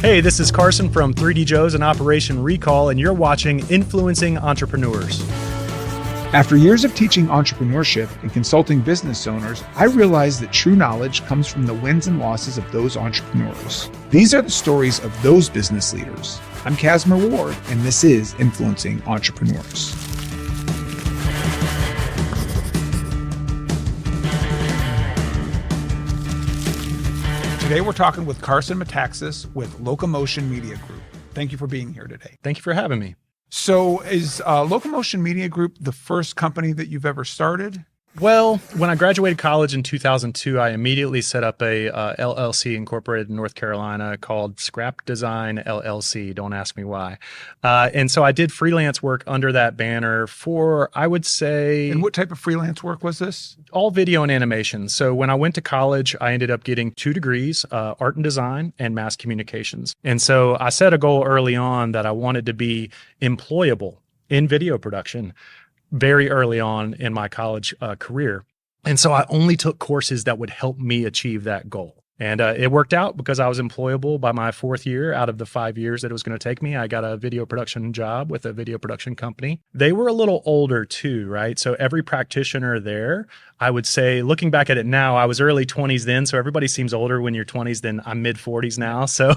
Hey, this is Carson from 3D Joe's and Operation Recall, and you're watching Influencing Entrepreneurs. After years of teaching entrepreneurship and consulting business owners, I realized that true knowledge comes from the wins and losses of those entrepreneurs. These are the stories of those business leaders. I'm Casimir Ward, and this is Influencing Entrepreneurs. Today we're talking with Carson Mataxis with Locomotion Media Group. Thank you for being here today. Thank you for having me. So is Locomotion Media Group the first company that you've ever started? Well, when I graduated college in 2002, I immediately set up a LLC incorporated in North Carolina called Scrap Design LLC. Don't ask me why. And so I did freelance work under that banner for, I would say... And what type of freelance work was this? All video and animation. So when I went to college, I ended up getting 2 degrees, art and design and mass communications. And so I set a goal early on that I wanted to be employable in video production very early on in my college career. And so I only took courses that would help me achieve that goal. And it worked out because I was employable by my 4th year out of the 5 years that it was going to take me. I got a video production job with a video production company. They were a little older too, right? So every practitioner there, I would say, looking back at it now, I was early 20s then. So everybody seems older when you're 20s, then I'm mid 40s now. So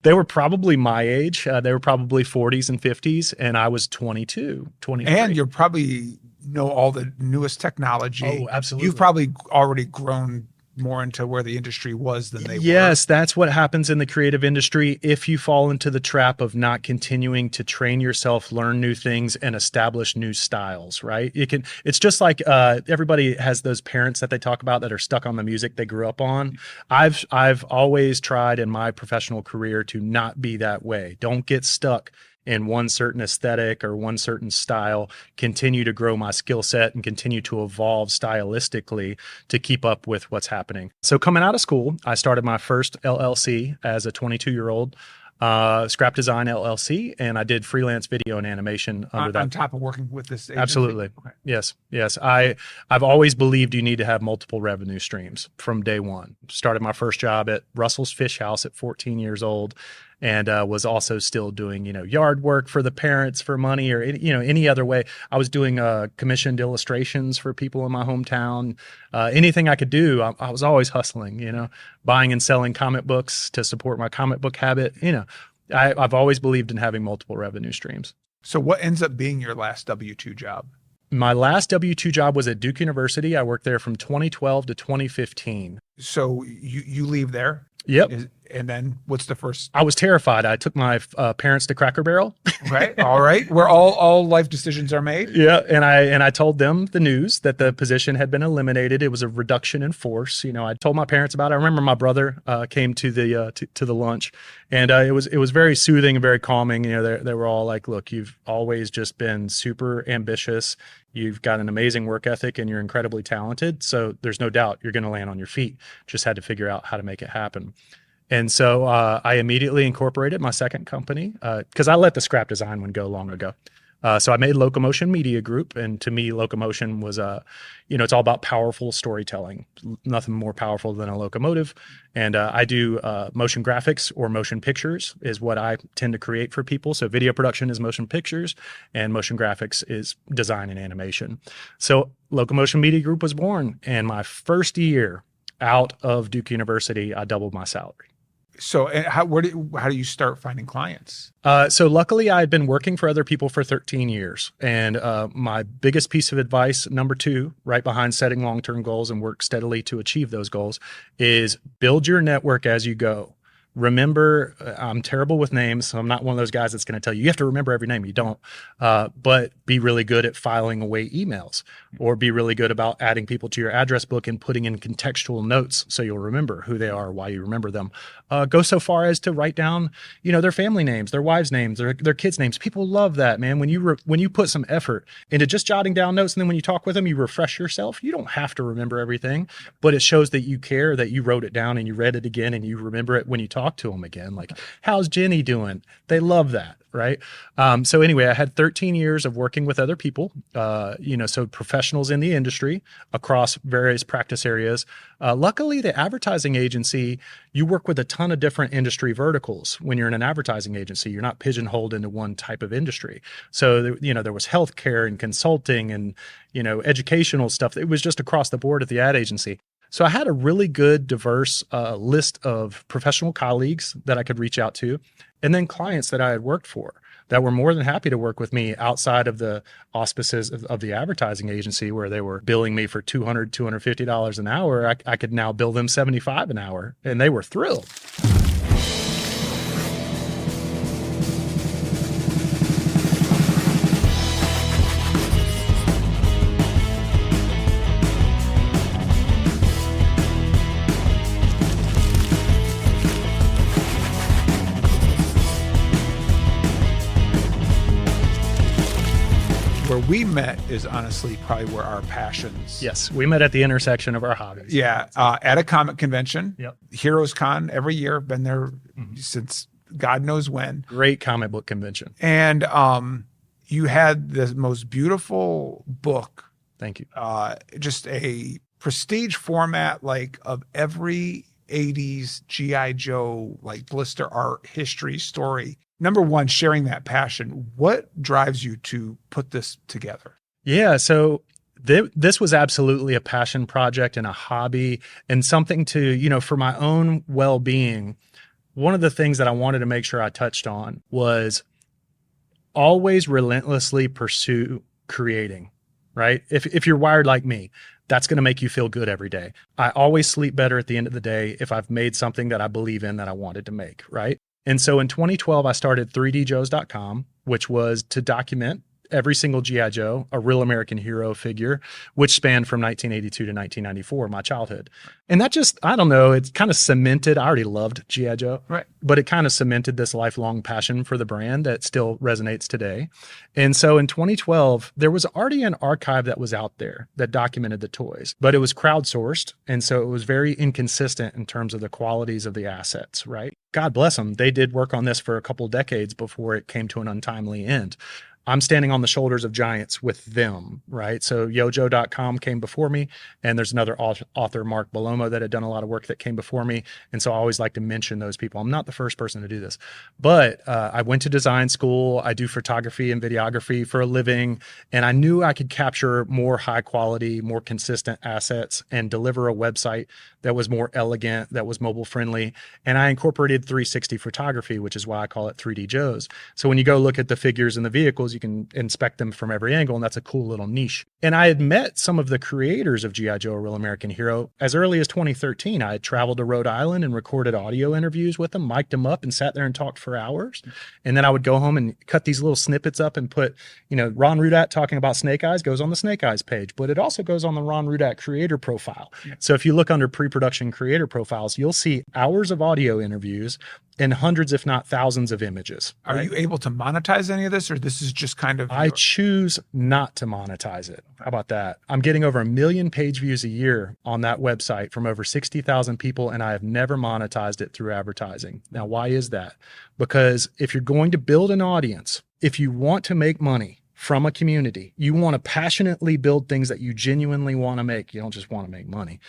they were probably my age. They were probably 40s and 50s. And I was 22, 23. And you're probably know all the newest technology. Oh, absolutely. You've probably already grown more into where the industry was than they were. Yes, that's what happens in the creative industry if you fall into the trap of not continuing to train yourself, learn new things, and establish new styles, right? It's just like everybody has those parents that they talk about that are stuck on the music they grew up on. I've always tried in my professional career to not be that way. Don't get stuck in one certain aesthetic or one certain style, continue to grow my skill set and continue to evolve stylistically to keep up with what's happening. So coming out of school, I started my first LLC as a 22-year-old, Scrap Design LLC, and I did freelance video and animation under that. On top of working with this agency? Absolutely. Okay. Yes. I've always believed you need to have multiple revenue streams from day one. Started my first job at Russell's Fish House at 14 years old. And was also still doing, yard work for the parents for money or, any other way. I was doing commissioned illustrations for people in my hometown. Anything I could do, I was always hustling, buying and selling comic books to support my comic book habit. I've always believed in having multiple revenue streams. So what ends up being your last W-2 job? My last W-2 job was at Duke University. I worked there from 2012 to 2015. So you leave there? Yep. And then what's the first? I was terrified. I took my parents to Cracker Barrel. Right. All right. Where all life decisions are made. Yeah. And I told them the news that the position had been eliminated. It was a reduction in force. I told my parents about it. I remember my brother came to the lunch, and it was very soothing and very calming. They were all like, "Look, you've always just been super ambitious. You've got an amazing work ethic, and you're incredibly talented. So there's no doubt you're going to land on your feet. Just had to figure out how to make it happen." And so I immediately incorporated my second company because I let the scrap design one go long ago. So I made Locomotion Media Group. And to me, Locomotion was, it's all about powerful storytelling. Nothing more powerful than a locomotive. And I do motion graphics or motion pictures is what I tend to create for people. So video production is motion pictures and motion graphics is design and animation. So Locomotion Media Group was born. And my first year out of Duke University, I doubled my salary. So how do you start finding clients? So luckily I had been working for other people for 13 years. And my biggest piece of advice, number 2, right behind setting long-term goals and work steadily to achieve those goals, is build your network as you go. Remember, I'm terrible with names, so I'm not one of those guys that's going to tell you, you have to remember every name. You don't. But be really good at filing away emails, or be really good about adding people to your address book and putting in contextual notes so you'll remember who they are, why you remember them. Go so far as to write down, their family names, their wives' names, their kids' names. People love that, man. When you put some effort into just jotting down notes, and then when you talk with them, you refresh yourself. You don't have to remember everything, but it shows that you care, that you wrote it down and you read it again and you remember it when you talk talk to them again. Like, how's Jenny doing? They love that. Right. So anyway, I had 13 years of working with other people, so professionals in the industry across various practice areas. Luckily, the advertising agency, you work with a ton of different industry verticals. When you're in an advertising agency, you're not pigeonholed into one type of industry. So, there was healthcare and consulting and, educational stuff. It was just across the board at the ad agency. So I had a really good, diverse list of professional colleagues that I could reach out to, and then clients that I had worked for that were more than happy to work with me outside of the auspices of the advertising agency, where they were billing me for $200, $250 an hour. I could now bill them $75 an hour, and they were thrilled. Where we met is honestly probably where our passions. Yes, we met at the intersection of our hobbies. Yeah, at a comic convention. Yep. Heroes Con every year. Been there since God knows when. Great comic book convention. And you had the most beautiful book. Thank you. Just a prestige format, like of every 80s G.I. Joe, like blister art history story. Number one, sharing that passion. What drives you to put this together? Yeah, so this was absolutely a passion project and a hobby and something to, for my own well-being. One of the things that I wanted to make sure I touched on was always relentlessly pursue creating, right? If you're wired like me, that's going to make you feel good every day. I always sleep better at the end of the day if I've made something that I believe in that I wanted to make, right? And so in 2012, I started 3djoes.com, which was to document every single G.I. Joe, a real American hero figure, which spanned from 1982 to 1994, my childhood. And that just, I don't know, it's kind of cemented. I already loved G.I. Joe, right? But it kind of cemented this lifelong passion for the brand that still resonates today. And so in 2012, there was already an archive that was out there that documented the toys, but it was crowdsourced. And so it was very inconsistent in terms of the qualities of the assets, right? God bless them. They did work on this for a couple decades before it came to an untimely end. I'm standing on the shoulders of giants with them, right? So yojo.com came before me, and there's another author, Mark Balomo, that had done a lot of work that came before me. And so I always like to mention those people. I'm not the first person to do this, but I went to design school. I do photography and videography for a living, and I knew I could capture more high quality, more consistent assets and deliver a website that was more elegant, that was mobile friendly. And I incorporated 360 photography, which is why I call it 3D Joes. So when you go look at the figures and the vehicles, you can inspect them from every angle, and that's a cool little niche. And I had met some of the creators of G.I. Joe, A Real American Hero, as early as 2013. I had traveled to Rhode Island and recorded audio interviews with them, mic'd them up, and sat there and talked for hours. And then I would go home and cut these little snippets up and put, Ron Rudat talking about Snake Eyes goes on the Snake Eyes page, but it also goes on the Ron Rudat creator profile. So if you look under pre-production creator profiles, you'll see hours of audio interviews and hundreds, if not thousands, of images. Are you able to monetize any of this, or this is just kind of... I choose not to monetize it. How about that? I'm getting over 1 million page views a year on that website from over 60,000 people, and I have never monetized it through advertising. Now, why is that? Because if you're going to build an audience, if you want to make money from a community, you want to passionately build things that you genuinely want to make. You don't just want to make money,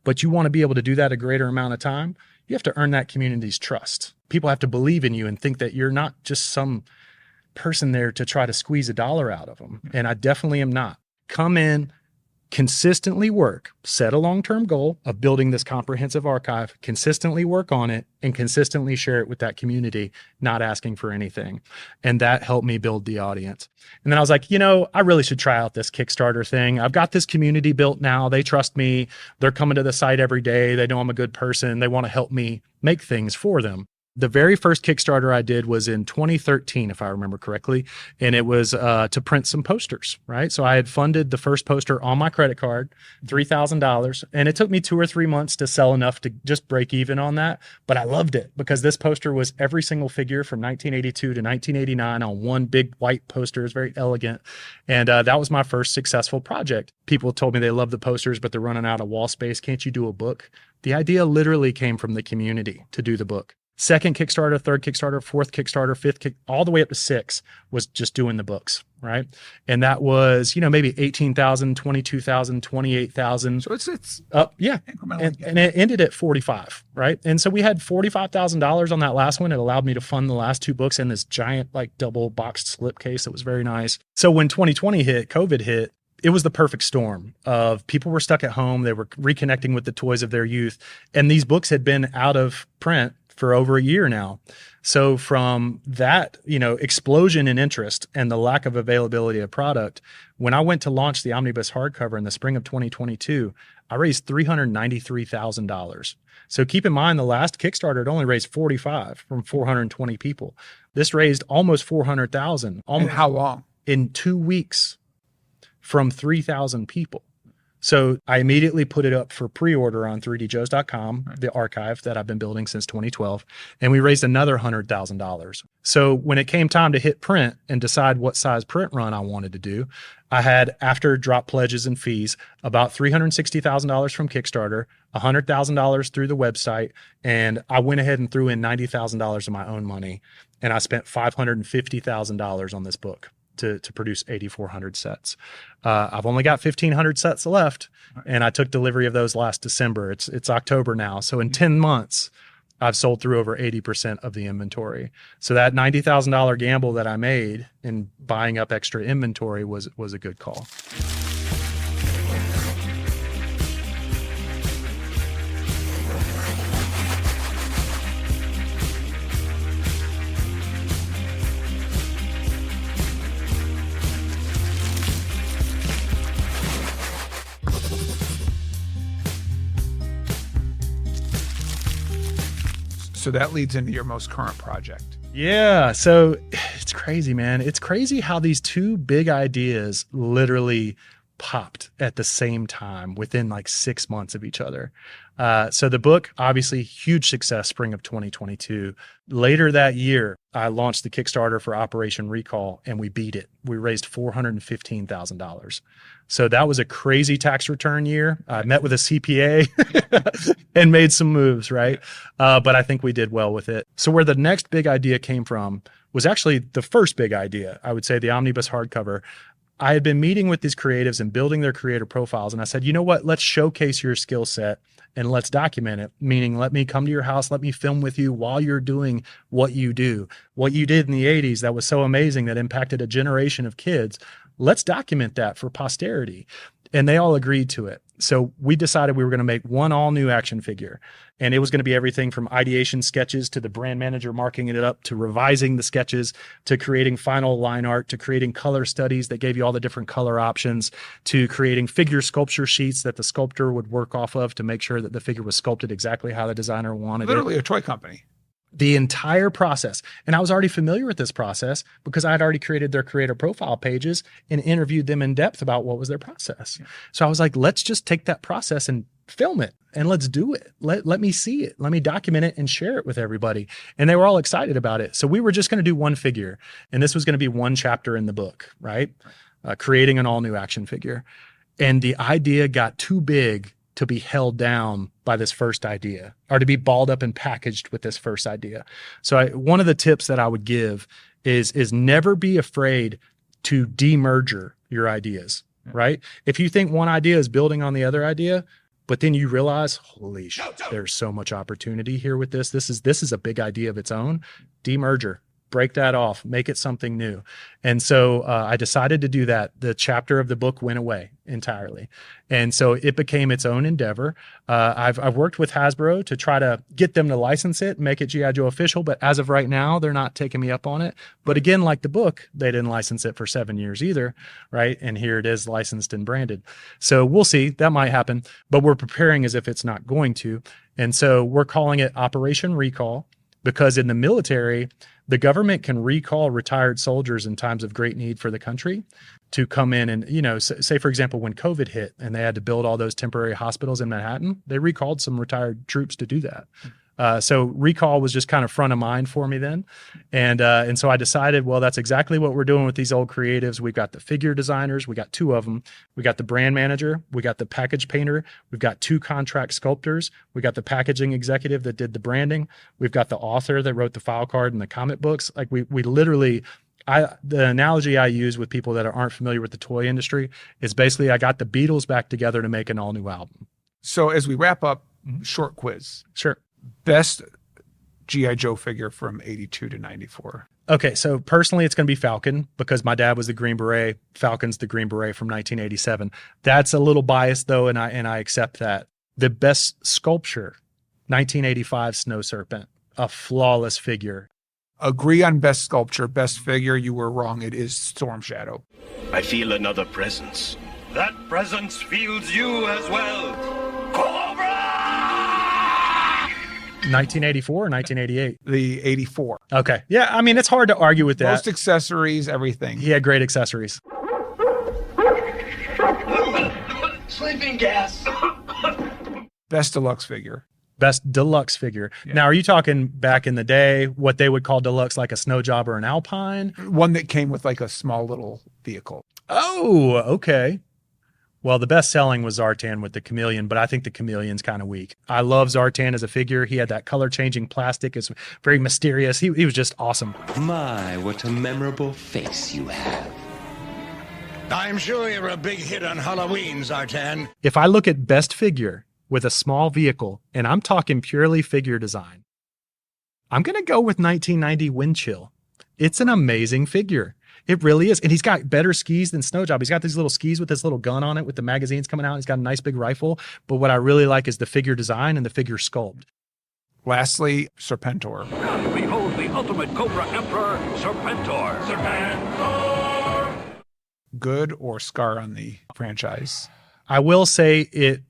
but you want to be able to do that a greater amount of time. You have to earn that community's trust. People have to believe in you and think that you're not just some person there to try to squeeze a dollar out of them. And I definitely am not. Come in, consistently work, set a long-term goal of building this comprehensive archive, consistently work on it, and consistently share it with that community, not asking for anything. And that helped me build the audience. And then I was like, I really should try out this Kickstarter thing. I've got this community built now. They trust me. They're coming to the site every day. They know I'm a good person. They want to help me make things for them. The very first Kickstarter I did was in 2013, if I remember correctly, and it was to print some posters, right? So I had funded the first poster on my credit card, $3,000, and it took me 2 or 3 months to sell enough to just break even on that, but I loved it because this poster was every single figure from 1982 to 1989 on one big white poster. It was very elegant, and that was my first successful project. People told me they love the posters, but they're running out of wall space. Can't you do a book? The idea literally came from the community to do the book. Second Kickstarter, third Kickstarter, fourth Kickstarter, all the way up to 6 was just doing the books, right? And that was, maybe 18,000, 22,000, 28,000. So it's up, yeah. incrementally. And it ended at 45, right? And so we had $45,000 on that last one. It allowed me to fund the last 2 books in this giant, like double boxed slipcase. It was very nice. So when 2020 hit, COVID hit, it was the perfect storm of people were stuck at home. They were reconnecting with the toys of their youth. And these books had been out of print for over a year now. So from that, explosion in interest and the lack of availability of product, when I went to launch the Omnibus hardcover in the spring of 2022, I raised $393,000. So keep in mind, the last Kickstarter had only raised 45 from 420 people. This raised almost 400,000. And how long? In 2 weeks from 3,000 people. So I immediately put it up for pre-order on 3djoes.com, the archive that I've been building since 2012, and we raised another $100,000. So when it came time to hit print and decide what size print run I wanted to do, I had, after drop pledges and fees, about $360,000 from Kickstarter, $100,000 through the website, and I went ahead and threw in $90,000 of my own money, and I spent $550,000 on this book to produce 8,400 sets. I've only got 1,500 sets left, and I took delivery of those last December. It's October now. So in 10 months, I've sold through over 80% of the inventory. So that $90,000 gamble that I made in buying up extra inventory was a good call. So that leads into your most current project. Yeah. So it's crazy, man. It's crazy how these 2 big ideas literally popped at the same time within like 6 months of each other. So the book, obviously huge success, spring of 2022. Later that year, I launched the Kickstarter for Operation Recall, and we beat it. We raised $415,000. So that was a crazy tax return year. I met with a CPA and made some moves, right? But I think we did well with it. So where the next big idea came from was actually the first big idea, I would say, the Omnibus hardcover. I had been meeting with these creatives and building their creator profiles. And I said, you know what, let's showcase your skill set and let's document it. Meaning, let me come to your house, let me film with you while you're doing what you do. What you did in the 80s that was so amazing, that impacted a generation of kids. Let's document that for posterity. And they all agreed to it. So we decided we were going to make one all new action figure. And it was going to be everything from ideation sketches to the brand manager marking it up, to revising the sketches, to creating final line art, to creating color studies that gave you all the different color options, to creating figure sculpture sheets that the sculptor would work off of to make sure that the figure was sculpted exactly how the designer wanted it. Literally a toy company. The entire process. And I was already familiar with this process because I had already created their creator profile pages and interviewed them in depth about what was their process. Yeah. So I was like, let's just take that process and film it and let's do it. Let me see it. Let me document it and share it with everybody. And they were all excited about it. So we were just going to do one figure, and this was going to be one chapter in the book, right? Creating an all new action figure. And the idea got too big to be held down by this first idea, or to be balled up and packaged with this first idea. So one of the tips that I would give is never be afraid to demerger your ideas, right? If you think one idea is building on the other idea, but then you realize, holy shit, there's so much opportunity here with this. This is a big idea of its own. Demerger. Break that off, make it something new. And so I decided to do that. The chapter of the book went away entirely. And so it became its own endeavor. I've worked with Hasbro to try to get them to license it, make it G.I. Joe official. But as of right now, they're not taking me up on it. But again, like the book, they didn't license it for 7 years either, right? And here it is, licensed and branded. So we'll see, that might happen, but we're preparing as if it's not going to. And so we're calling it Operation Recall, because in the military, the government can recall retired soldiers in times of great need for the country to come in and, say, for example, when COVID hit and they had to build all those temporary hospitals in Manhattan, they recalled some retired troops to do that. So recall was just kind of front of mind for me then. And so I decided, well, that's exactly what we're doing with these old creatives. We've got the figure designers. We got 2 of them. We got the brand manager. We got the package painter. We've got 2 contract sculptors. We got the packaging executive that did the branding. We've got the author that wrote the file card and the comic books. Like we literally, the analogy I use with people that aren't familiar with the toy industry is basically I got the Beatles back together to make an all new album. So as we wrap up, short quiz. Sure. Best G.I. Joe figure from 82 to 94. Okay, so personally, it's going to be Falcon because my dad was the Green Beret. Falcon's the Green Beret from 1987. That's a little biased though, and I accept that. The best sculpture, 1985 Snow Serpent, a flawless figure. Agree on best sculpture, best figure. You were wrong. It is Storm Shadow. I feel another presence. That presence feels you as well. Cobra! 1984 or 1988? The 84. Okay. Yeah, I mean, it's hard to argue with that. Most accessories, everything. He had great accessories. Sleeping gas. Best deluxe figure. Best deluxe figure. Yeah. Now, are you talking back in the day, what they would call deluxe, like a snow job or an Alpine? One that came with like a small little vehicle. Oh, okay. Well, the best selling was Zartan with the Chameleon, but I think the Chameleon's kind of weak. I love Zartan as a figure. He had that color changing plastic. It's very mysterious. He was just awesome. My, what a memorable face you have. I'm sure you're a big hit on Halloween, Zartan. If I look at best figure with a small vehicle, and I'm talking purely figure design, I'm going to go with 1990 Windchill. It's an amazing figure. It really is. And he's got better skis than Snow Job. He's got these little skis with this little gun on it with the magazines coming out. He's got a nice big rifle. But what I really like is the figure design and the figure sculpt. Lastly, Serpentor. Behold the ultimate Cobra Emperor, Serpentor. Serpentor! Good or scar on the franchise? I will say it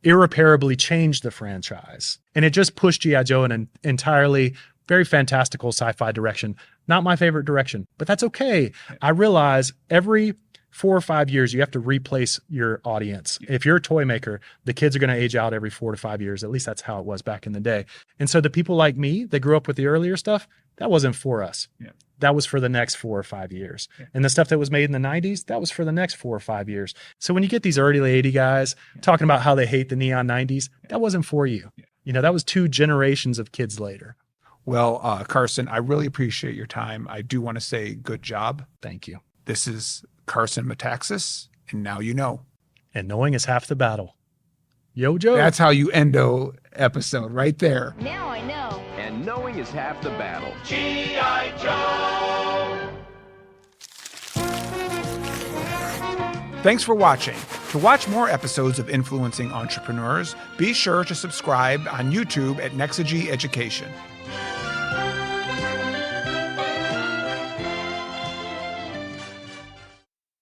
irreparably changed the franchise. And it just pushed G.I. Joe in an entirely very fantastical sci-fi direction. Not my favorite direction, but that's okay. I realize every 4 or 5 years, you have to replace your audience. If you're a toy maker, the kids are going to age out every 4 to 5 years. At least that's how it was back in the day. And so the people like me that grew up with the earlier stuff, that wasn't for us. Yeah. That was for the next 4 or 5 years. Yeah. And the stuff that was made in the 90s, that was for the next 4 or 5 years. So when you get these early 80 guys talking about how they hate the neon 90s, that wasn't for you. Yeah. You know, that was 2 generations of kids later. Well, Carson, I really appreciate your time. I do want to say good job. Thank you. This is Carson Mataxis, and now you know. And knowing is half the battle. Yo, Joe. That's how you endo episode right there. Now I know. And knowing is half the battle. G.I. Joe! Thanks for watching. To watch more episodes of Influencing Entrepreneurs, be sure to subscribe on YouTube at Nexagy Education.